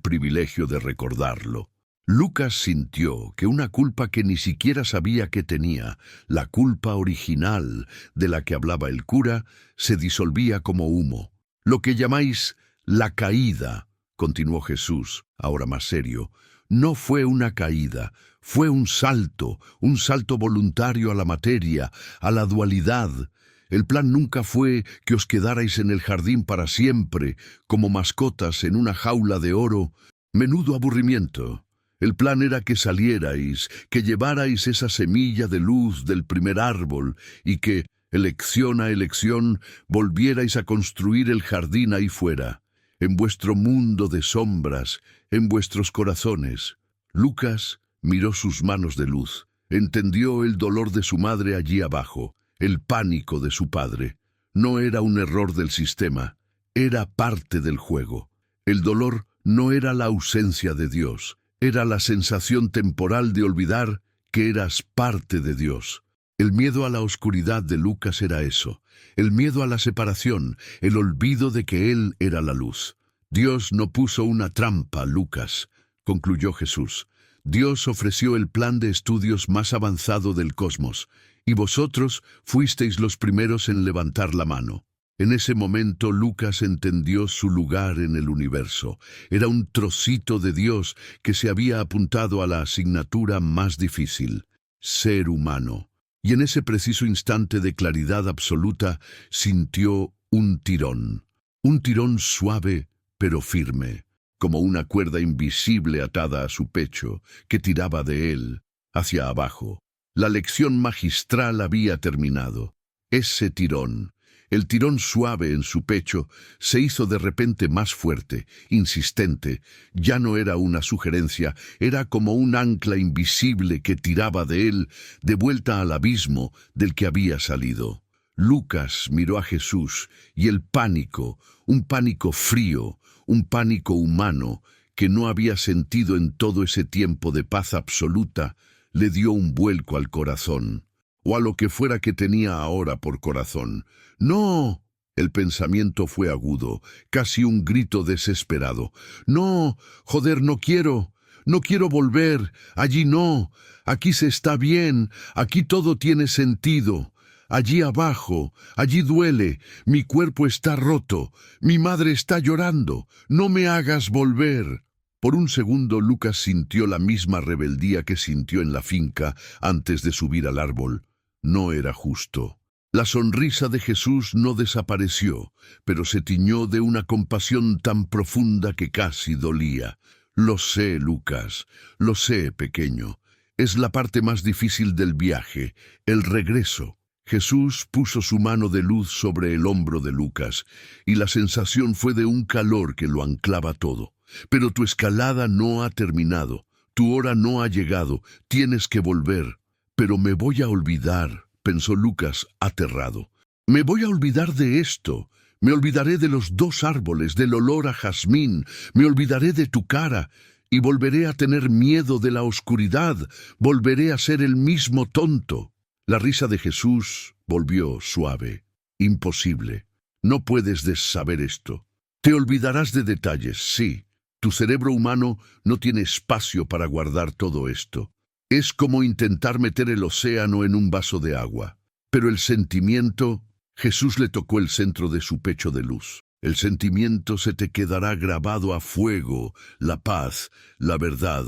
privilegio de recordarlo. Lucas sintió que una culpa que ni siquiera sabía que tenía, la culpa original de la que hablaba el cura, se disolvía como humo. Lo que llamáis la caída, continuó Jesús, ahora más serio, no fue una caída, fue un salto voluntario a la materia, a la dualidad. El plan nunca fue que os quedarais en el jardín para siempre, como mascotas en una jaula de oro. Menudo aburrimiento. El plan era que salierais, que llevarais esa semilla de luz del primer árbol y que, elección a elección, volvierais a construir el jardín ahí fuera, en vuestro mundo de sombras, en vuestros corazones. Lucas miró sus manos de luz, entendió el dolor de su madre allí abajo, el pánico de su padre. No era un error del sistema, era parte del juego. El dolor no era la ausencia de Dios, era la sensación temporal de olvidar que eras parte de Dios. El miedo a la oscuridad de Lucas era eso, el miedo a la separación, el olvido de que Él era la luz. Dios no puso una trampa, Lucas, concluyó Jesús. Dios ofreció el plan de estudios más avanzado del cosmos, y vosotros fuisteis los primeros en levantar la mano. En ese momento Lucas entendió su lugar en el universo. Era un trocito de Dios que se había apuntado a la asignatura más difícil, ser humano. Y en ese preciso instante de claridad absoluta sintió un tirón suave pero firme, como una cuerda invisible atada a su pecho que tiraba de él hacia abajo. La lección magistral había terminado. Ese tirón, el tirón suave en su pecho, se hizo de repente más fuerte, insistente. Ya no era una sugerencia, era como un ancla invisible que tiraba de él de vuelta al abismo del que había salido. Lucas miró a Jesús y el pánico, un pánico frío, un pánico humano, que no había sentido en todo ese tiempo de paz absoluta, le dio un vuelco al corazón, o a lo que fuera que tenía ahora por corazón. ¡No! El pensamiento fue agudo, casi un grito desesperado. ¡No! ¡Joder, no quiero! ¡No quiero volver! ¡Allí no! ¡Aquí se está bien! ¡Aquí todo tiene sentido! Allí abajo, allí duele, mi cuerpo está roto, mi madre está llorando, no me hagas volver. Por un segundo Lucas sintió la misma rebeldía que sintió en la finca antes de subir al árbol. No era justo. La sonrisa de Jesús no desapareció, pero se tiñó de una compasión tan profunda que casi dolía. Lo sé, Lucas, lo sé, pequeño. Es la parte más difícil del viaje, el regreso. Jesús puso su mano de luz sobre el hombro de Lucas, y la sensación fue de un calor que lo anclaba todo. Pero tu escalada no ha terminado, tu hora no ha llegado, tienes que volver. Pero me voy a olvidar, pensó Lucas, aterrado. Me voy a olvidar de esto. Me olvidaré de los 2 árboles, del olor a jazmín, me olvidaré de tu cara, y volveré a tener miedo de la oscuridad, volveré a ser el mismo tonto. La risa de Jesús volvió suave. Imposible. No puedes saber esto. Te olvidarás de detalles, sí. Tu cerebro humano no tiene espacio para guardar todo esto. Es como intentar meter el océano en un vaso de agua. Pero el sentimiento... Jesús le tocó el centro de su pecho de luz. El sentimiento se te quedará grabado a fuego, la paz, la verdad.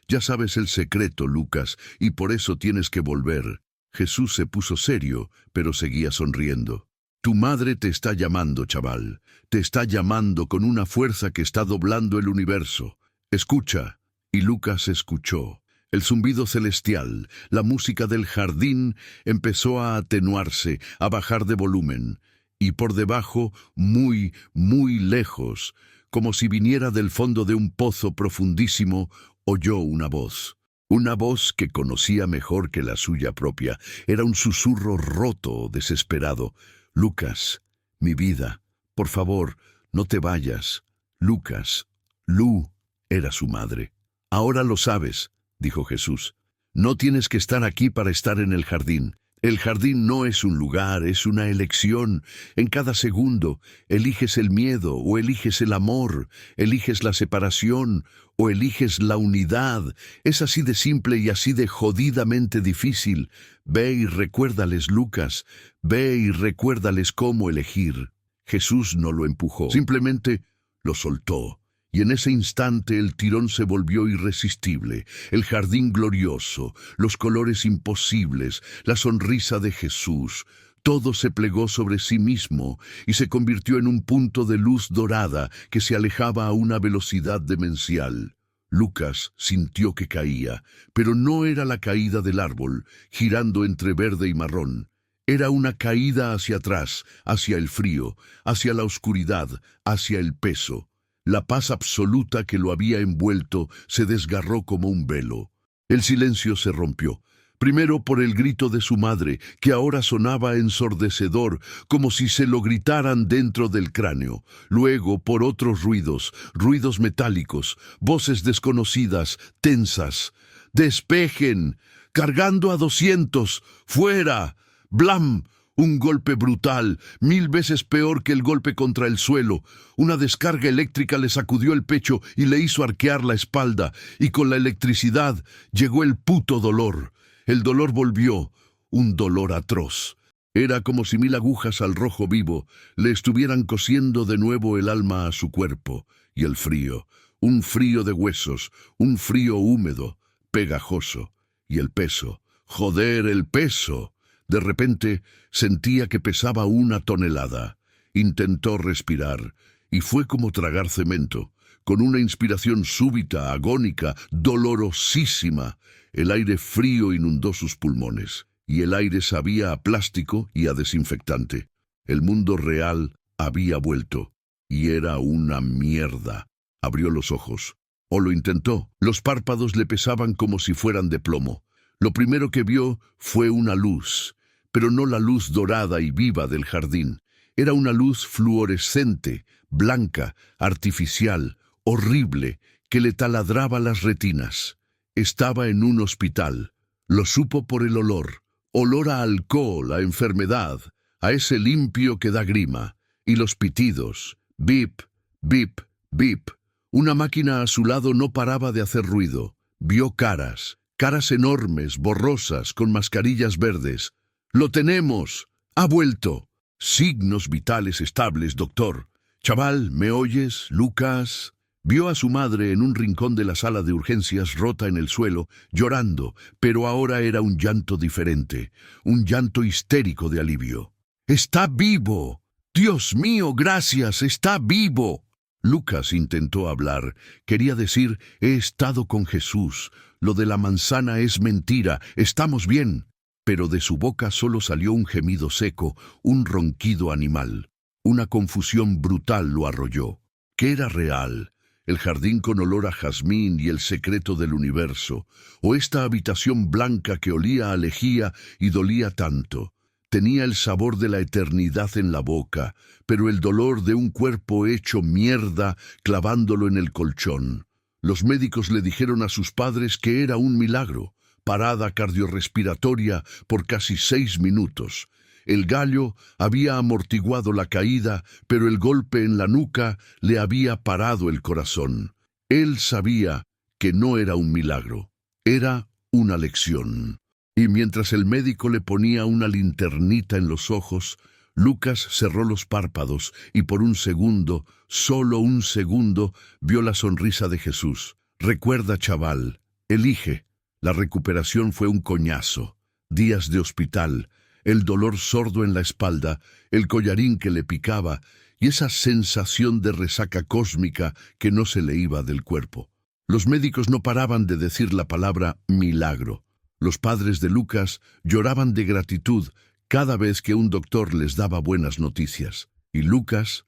Ya sabes el secreto, Lucas, y por eso tienes que volver. Jesús se puso serio, pero seguía sonriendo. Tu madre te está llamando, chaval. Te está llamando con una fuerza que está doblando el universo. Escucha. Y Lucas escuchó. El zumbido celestial, la música del jardín, empezó a atenuarse, a bajar de volumen. Y por debajo, muy, muy lejos, como si viniera del fondo de un pozo profundísimo, oyó una voz. Una voz que conocía mejor que la suya propia. Era un susurro roto, desesperado. Lucas, mi vida, por favor, no te vayas. Lucas, Lu, era su madre. Ahora lo sabes, dijo Jesús. No tienes que estar aquí para estar en el jardín. El jardín no es un lugar, es una elección. En cada segundo eliges el miedo o eliges el amor, eliges la separación o eliges la unidad. Es así de simple y así de jodidamente difícil. Ve y recuérdales, Lucas. Ve y recuérdales cómo elegir. Jesús no lo empujó, simplemente lo soltó. Y en ese instante el tirón se volvió irresistible, el jardín glorioso, los colores imposibles, la sonrisa de Jesús. Todo se plegó sobre sí mismo y se convirtió en un punto de luz dorada que se alejaba a una velocidad demencial. Lucas sintió que caía, pero no era la caída del árbol, girando entre verde y marrón. Era una caída hacia atrás, hacia el frío, hacia la oscuridad, hacia el peso. La paz absoluta que lo había envuelto se desgarró como un velo. El silencio se rompió, primero por el grito de su madre, que ahora sonaba ensordecedor, como si se lo gritaran dentro del cráneo. Luego por otros ruidos, ruidos metálicos, voces desconocidas, tensas. ¡Despejen! ¡Cargando a 200! ¡Fuera! ¡Blam! Un golpe brutal, 1000 veces peor que el golpe contra el suelo. Una descarga eléctrica le sacudió el pecho y le hizo arquear la espalda, y con la electricidad llegó el puto dolor. El dolor volvió, un dolor atroz. Era como si 1000 agujas al rojo vivo le estuvieran cosiendo de nuevo el alma a su cuerpo. Y el frío, un frío de huesos, un frío húmedo, pegajoso. Y el peso, joder, el peso. De repente sentía que pesaba 1 tonelada. Intentó respirar, y fue como tragar cemento. Con una inspiración súbita, agónica, dolorosísima, el aire frío inundó sus pulmones, y el aire sabía a plástico y a desinfectante. El mundo real había vuelto, y era una mierda. Abrió los ojos, o lo intentó. Los párpados le pesaban como si fueran de plomo. Lo primero que vio fue una luz, pero no la luz dorada y viva del jardín. Era una luz fluorescente, blanca, artificial, horrible, que le taladraba las retinas. Estaba en un hospital. Lo supo por el olor. Olor a alcohol, a enfermedad, a ese limpio que da grima. Y los pitidos. Bip, bip, bip. Una máquina a su lado no paraba de hacer ruido. Vio caras. Caras enormes, borrosas, con mascarillas verdes. ¡Lo tenemos! ¡Ha vuelto! Signos vitales estables, doctor. Chaval, ¿me oyes, Lucas? Vio a su madre en un rincón de la sala de urgencias rota en el suelo, llorando, pero ahora era un llanto diferente, un llanto histérico de alivio. ¡Está vivo! ¡Dios mío, gracias! ¡Está vivo! Lucas intentó hablar. Quería decir, he estado con Jesús. Lo de la manzana es mentira. Estamos bien. Pero de su boca solo salió un gemido seco, un ronquido animal. Una confusión brutal lo arrolló. ¿Qué era real? ¿El jardín con olor a jazmín y el secreto del universo? ¿O esta habitación blanca que olía a lejía y dolía tanto? Tenía el sabor de la eternidad en la boca, pero el dolor de un cuerpo hecho mierda clavándolo en el colchón. Los médicos le dijeron a sus padres que era un milagro. Parada cardiorrespiratoria por casi 6 minutos. El gallo había amortiguado la caída, pero el golpe en la nuca le había parado el corazón. Él sabía que no era un milagro, era una lección. Y mientras el médico le ponía una linternita en los ojos, Lucas cerró los párpados y por un segundo, solo un segundo, vio la sonrisa de Jesús. Recuerda, chaval, elige. La recuperación fue un coñazo. Días de hospital, el dolor sordo en la espalda, el collarín que le picaba y esa sensación de resaca cósmica que no se le iba del cuerpo. Los médicos no paraban de decir la palabra milagro. Los padres de Lucas lloraban de gratitud cada vez que un doctor les daba buenas noticias. Y Lucas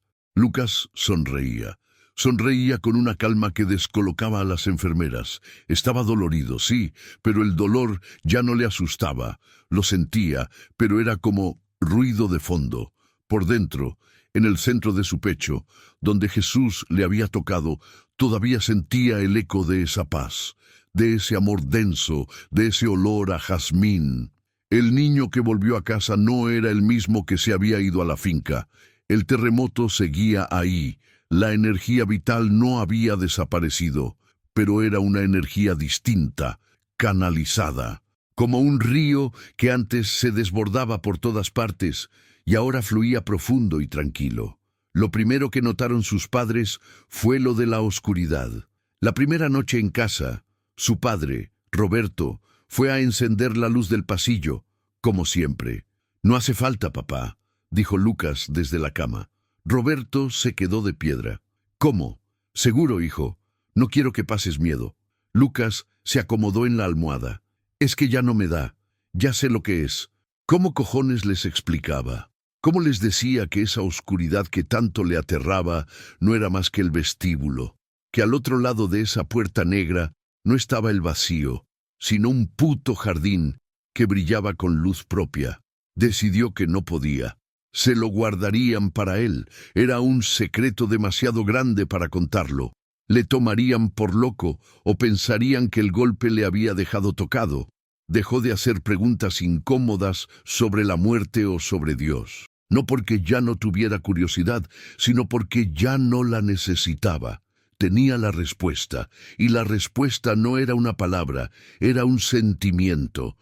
sonreía. Sonreía con una calma que descolocaba a las enfermeras. Estaba dolorido, sí, pero el dolor ya no le asustaba. Lo sentía, pero era como ruido de fondo. Por dentro, en el centro de su pecho, donde Jesús le había tocado, todavía sentía el eco de esa paz, de ese amor denso, de ese olor a jazmín. El niño que volvió a casa no era el mismo que se había ido a la finca. El terremoto seguía ahí. La energía vital no había desaparecido, pero era una energía distinta, canalizada, como un río que antes se desbordaba por todas partes y ahora fluía profundo y tranquilo. Lo primero que notaron sus padres fue lo de la oscuridad. La primera noche en casa, su padre, Roberto, fue a encender la luz del pasillo, como siempre. «No hace falta, papá», dijo Lucas desde la cama. Roberto se quedó de piedra. «¿Cómo? Seguro, hijo. No quiero que pases miedo». Lucas se acomodó en la almohada. «Es que ya no me da. Ya sé lo que es». ¿Cómo cojones les explicaba? ¿Cómo les decía que esa oscuridad que tanto le aterraba no era más que el vestíbulo? Que al otro lado de esa puerta negra no estaba el vacío, sino un puto jardín que brillaba con luz propia. Decidió que no podía. Se lo guardarían para él. Era un secreto demasiado grande para contarlo. Le tomarían por loco o pensarían que el golpe le había dejado tocado. Dejó de hacer preguntas incómodas sobre la muerte o sobre Dios. No porque ya no tuviera curiosidad, sino porque ya no la necesitaba. Tenía la respuesta, y la respuesta no era una palabra, era un sentimiento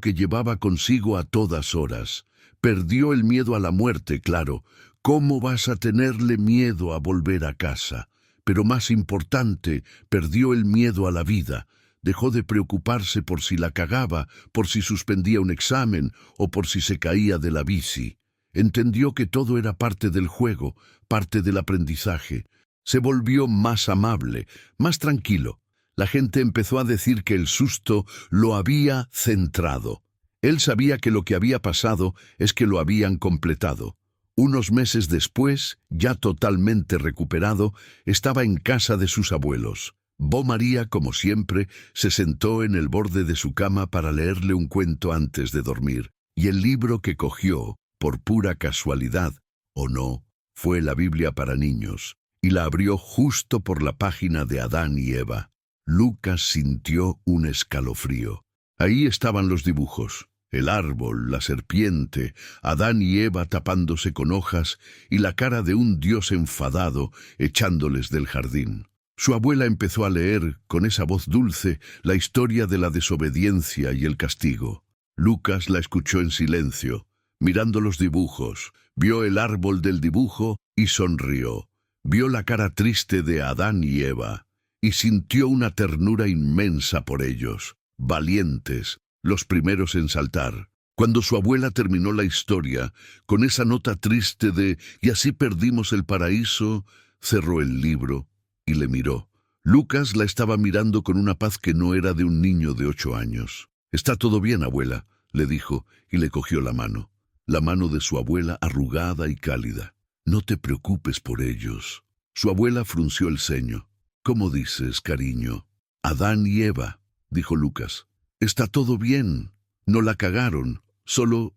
que llevaba consigo a todas horas. Perdió el miedo a la muerte, claro. ¿Cómo vas a tenerle miedo a volver a casa? Pero más importante, perdió el miedo a la vida. Dejó de preocuparse por si la cagaba, por si suspendía un examen o por si se caía de la bici. Entendió que todo era parte del juego, parte del aprendizaje. Se volvió más amable, más tranquilo. La gente empezó a decir que el susto lo había centrado. Él sabía que lo que había pasado es que lo habían completado. Unos meses después, ya totalmente recuperado, estaba en casa de sus abuelos. Bo María, como siempre, se sentó en el borde de su cama para leerle un cuento antes de dormir, y el libro que cogió, por pura casualidad, o no, fue la Biblia para niños. y la abrió justo por la página de Adán y Eva. Lucas sintió un escalofrío. Ahí estaban los dibujos: el árbol, la serpiente, Adán y Eva tapándose con hojas y la cara de un Dios enfadado echándoles del jardín. Su abuela empezó a leer, con esa voz dulce, la historia de la desobediencia y el castigo. Lucas la escuchó en silencio, mirando los dibujos, vio el árbol del dibujo y sonrió. Vio la cara triste de Adán y Eva y sintió una ternura inmensa por ellos, valientes, los primeros en saltar. Cuando su abuela terminó la historia, con esa nota triste de «y así perdimos el paraíso», cerró el libro y le miró. Lucas la estaba mirando con una paz que no era de un niño de 8 años. «Está todo bien, abuela», le dijo, y le cogió la mano de su abuela arrugada y cálida. «No te preocupes por ellos». Su abuela frunció el ceño. «¿Cómo dices, cariño?» «Adán y Eva», dijo Lucas. «Está todo bien. No la cagaron. Solo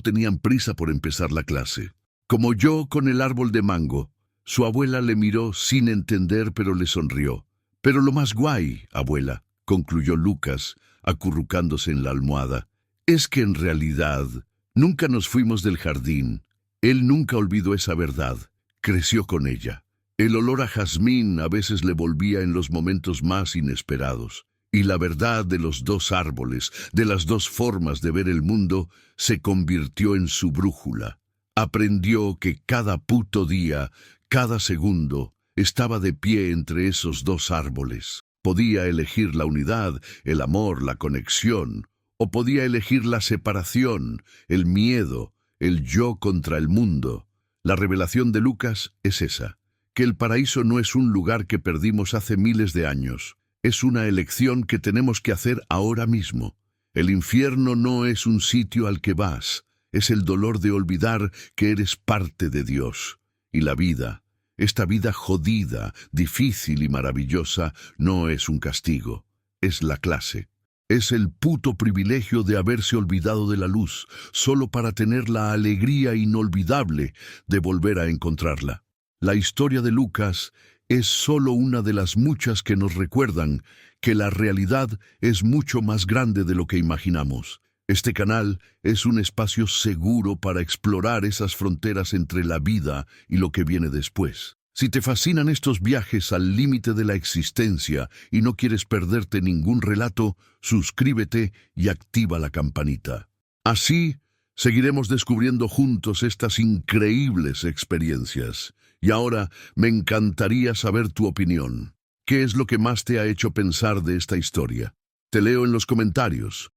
tenían prisa por empezar la clase. Como yo con el árbol de mango». Su abuela le miró sin entender, pero le sonrió. «Pero lo más guay, abuela», concluyó Lucas, acurrucándose en la almohada, «es que en realidad nunca nos fuimos del jardín. Él nunca olvidó esa verdad. Creció con ella. El olor a jazmín a veces le volvía en los momentos más inesperados. Y la verdad de los 2 árboles, de las 2 formas de ver el mundo, se convirtió en su brújula. Aprendió que cada puto día, cada segundo, estaba de pie entre esos 2 árboles. Podía elegir la unidad, el amor, la conexión, o podía elegir la separación, el miedo, el yo contra el mundo. La revelación de Lucas es esa, que el paraíso no es un lugar que perdimos hace miles de años. Es una elección que tenemos que hacer ahora mismo. El infierno no es un sitio al que vas, es el dolor de olvidar que eres parte de Dios. Y la vida, esta vida jodida, difícil y maravillosa, no es un castigo, es la clase. Es el puto privilegio de haberse olvidado de la luz, solo para tener la alegría inolvidable de volver a encontrarla. La historia de Lucas es solo una de las muchas que nos recuerdan que la realidad es mucho más grande de lo que imaginamos. Este canal es un espacio seguro para explorar esas fronteras entre la vida y lo que viene después. Si te fascinan estos viajes al límite de la existencia y no quieres perderte ningún relato, suscríbete y activa la campanita. Así, seguiremos descubriendo juntos estas increíbles experiencias. Y ahora, me encantaría saber tu opinión. ¿Qué es lo que más te ha hecho pensar de esta historia? Te leo en los comentarios.